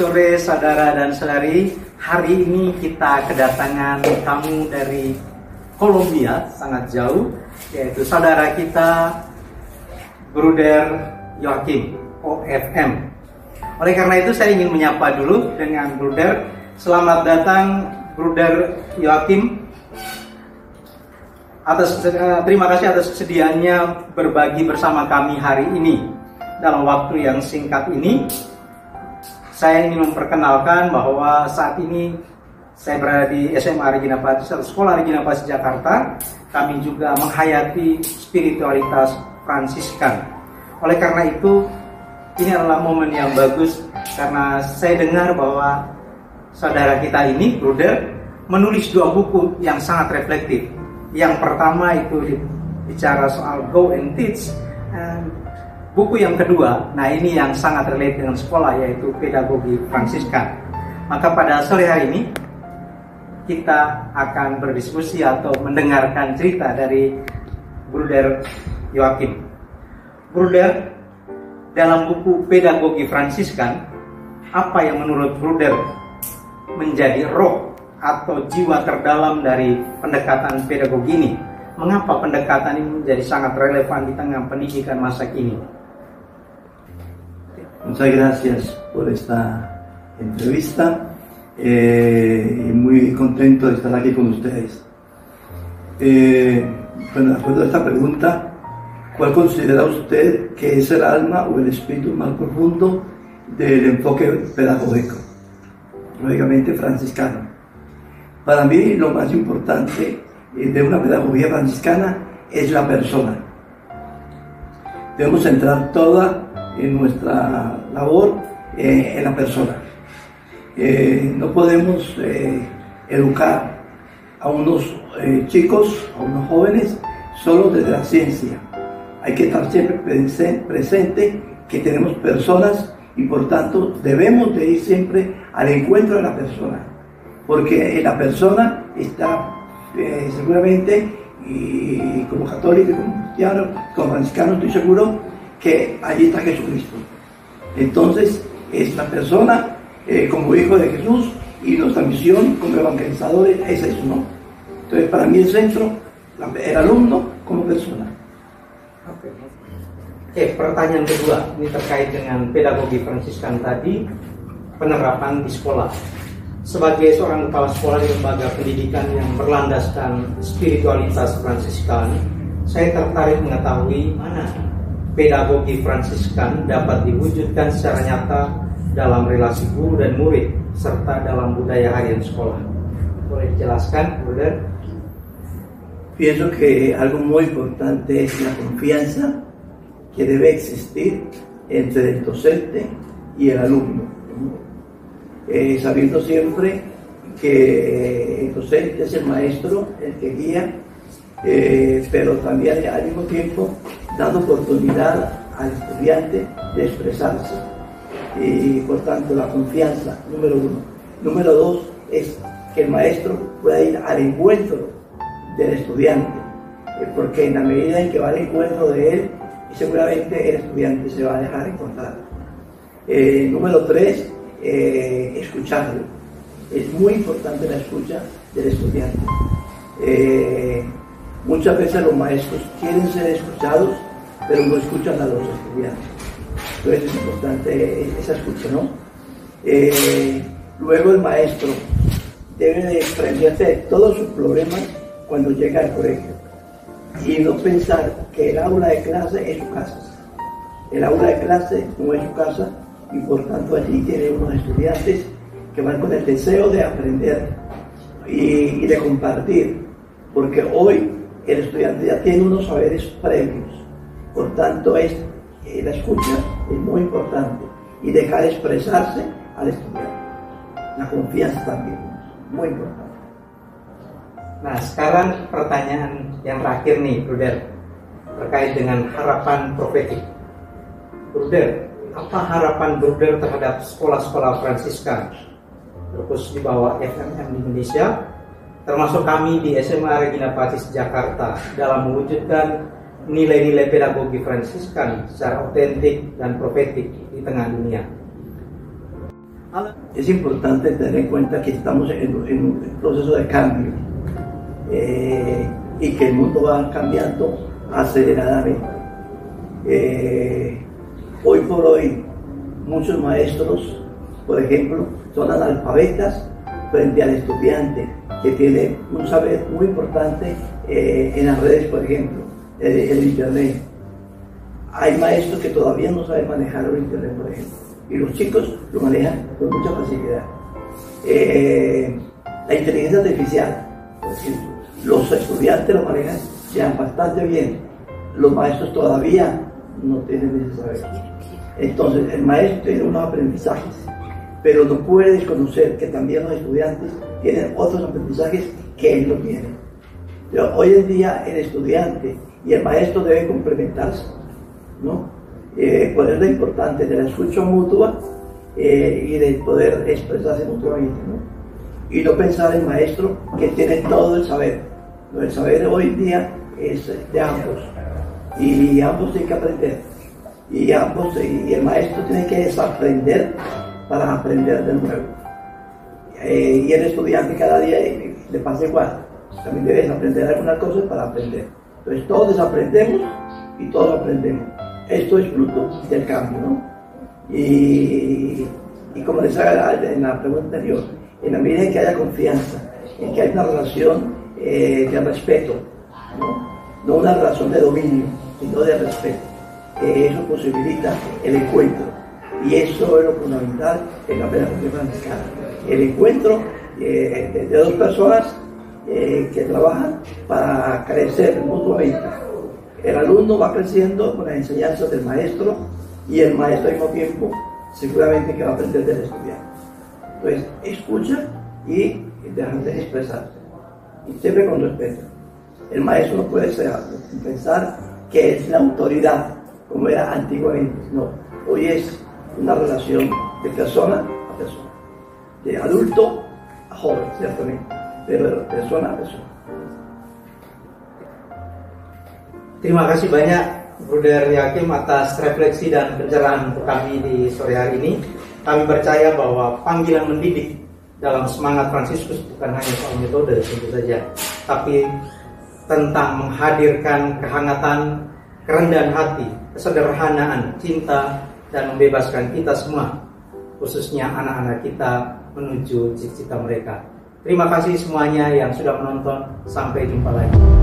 sore saudara dan saudari. Hari ini kita kedatangan tamu dari Kolombia, sangat jauh, yaitu saudara kita Bruder Joachim, OFM. Oleh karena itu saya ingin menyapa dulu dengan Bruder. Selamat datang Bruder Joachim. Terima kasih atas kesediaannya berbagi bersama kami hari ini. Dalam waktu yang singkat ini, saya ingin memperkenalkan bahwa saat ini saya berada di SMA Regina Pacis atau Sekolah Regina Pacis Jakarta. Kami juga menghayati spiritualitas Fransiskan. Oleh karena itu, ini adalah momen yang bagus karena saya dengar bahwa saudara kita ini, Bruder, menulis 2 buku yang sangat reflektif. Yang pertama itu bicara soal Go and Teach. Buku yang kedua, nah ini yang sangat relate dengan sekolah, yaitu Pedagogi Fransiskan. Maka pada sore hari ini kita akan berdiskusi atau mendengarkan cerita dari Bruder Joachim. Bruder, dalam buku Pedagogi Fransiskan, apa yang menurut Bruder menjadi roh atau jiwa terdalam dari pendekatan pedagogi ini? Mengapa pendekatan ini menjadi sangat relevan di tengah pendidikan masa kini? Muchas gracias por esta entrevista y muy contento de estar aquí con ustedes. Bueno, de acuerdo a esta pregunta, ¿cuál considera usted que es el alma o el espíritu más profundo del enfoque pedagógico? Lógicamente franciscano. Para mí lo más importante de una pedagogía franciscana es la persona. Debemos centrar toda en nuestra labor en la persona. No podemos educar a unos chicos, a unos jóvenes, solo desde la ciencia. Hay que estar siempre presente que tenemos personas y por tanto debemos de ir siempre al encuentro de la persona, porque en la persona está seguramente, y como católico, como cristiano, como franciscano, estoy seguro que allí está Jesucristo. Entonces es la persona como hijo de Jesús, y nuestra misión como evangelizadores es eso, ¿no? Entonces para mí el centro, el alumno como persona. Oke, pertanyaan kedua ini terkait dengan pedagogi Fransiskan tadi, penerapan di sekolah. Sebagai seorang kepala sekolah di lembaga pendidikan yang berlandaskan spiritualitas Fransiskan, saya tertarik mengetahui mana pedagogi Fransiskan dapat diwujudkan secara nyata dalam relasi guru dan murid serta dalam budaya harian sekolah. Boleh dijelaskan, Bruder? Pienso que algo muy importante es la confianza que debe existir entre el docente y el alumno, sabiendo siempre que el docente es el maestro, el que guía, pero también al mismo tiempo dando oportunidad al estudiante de expresarse, y por tanto la confianza, número 1. Número 2 es que el maestro pueda ir al encuentro del estudiante, porque en la medida en que va al encuentro de él, seguramente el estudiante se va a dejar encontrar. Número 3, escucharlo. Es muy importante la escucha del estudiante. Muchas veces los maestros quieren ser escuchados, pero no escuchan a los estudiantes. Entonces es importante esa escucha, ¿no? Luego el maestro debe de desprenderse de todos sus problemas cuando llega al colegio y no pensar que el aula de clase es su casa. El aula de clase no es su casa, y por tanto allí tiene unos estudiantes que van con el deseo de aprender y de compartir, porque hoy el estudiante ya tiene unos saberes previos. Por tanto, la escucha es muy importante, y dejar expresarse al estudiante. La confianza también, muy importante. Nah, sekarang pertanyaan yang terakhir nih, Bruder, terkait dengan harapan profetik. Bruder, apa harapan Bruder terhadap sekolah-sekolah Fransiskan, terkhusus di bawah FMM di Indonesia, termasuk kami di SMA Regina Pacis Jakarta, dalam mewujudkan nilai-nilai pedagogi Fransiskan secara otentik dan profetik di tengah dunia? Es importante tener en cuenta que estamos en un proceso de cambio y que el mundo va cambiando aceleradamente. Hoy por hoy, muchos maestros, por ejemplo, son analfabetas frente al estudiante que tiene un saber muy importante en las redes, por ejemplo, el internet. Hay maestros que todavía no saben manejar el internet, por ejemplo, y los chicos lo manejan con mucha facilidad. La inteligencia artificial, por ejemplo, los estudiantes lo manejan ya bastante bien, los maestros todavía no tienen ese saber. Entonces el maestro tiene unos aprendizajes, pero no puede desconocer que también los estudiantes tienen otros aprendizajes que él no tiene. Pero hoy en día el estudiante y el maestro deben complementarse, ¿no? Por eso es lo importante de la escucha mutua y de poder expresarse mutuamente, ¿no? Y no pensar el maestro que tiene todo el saber. El saber hoy en día es de ambos y ambos tienen que aprender y el maestro tiene que desaprender para aprender de nuevo. Y el estudiante cada día le pasa igual, también debe desaprender algunas cosas para aprender. Entonces todos desaprendemos y todos aprendemos. Esto es fruto del cambio, ¿no? Y como les haga en la pregunta anterior, en la medida en que haya confianza, en que haya una relación de respeto, no una relación de dominio, sino de respeto, eso posibilita el encuentro. Y eso es lo fundamental en la pedagogía franciscana. El encuentro de dos personas que trabajan para crecer mutuamente. El alumno va creciendo con las enseñanzas del maestro y el maestro al mismo tiempo seguramente que va a aprender del estudiante. Entonces, escucha y déjate expresarse. Y siempre con respeto. El maestro no puede pensar que es la autoridad como era antiguamente. No, hoy es una relación de persona a persona, de adulto a joven, ciertamente, pero de persona a persona. Terima kasih banyak Bruder Yakim atas refleksi dan pencerahan untuk kami di sore hari ini. Kami percaya bahwa panggilan mendidik dalam semangat Fransiskus bukan hanya soal metode tentu saja, tapi tentang menghadirkan kehangatan, kerendahan hati, kesederhanaan, cinta, dan membebaskan kita semua, khususnya anak-anak kita, menuju cita-cita mereka. Terima kasih semuanya yang sudah menonton. Sampai jumpa lagi.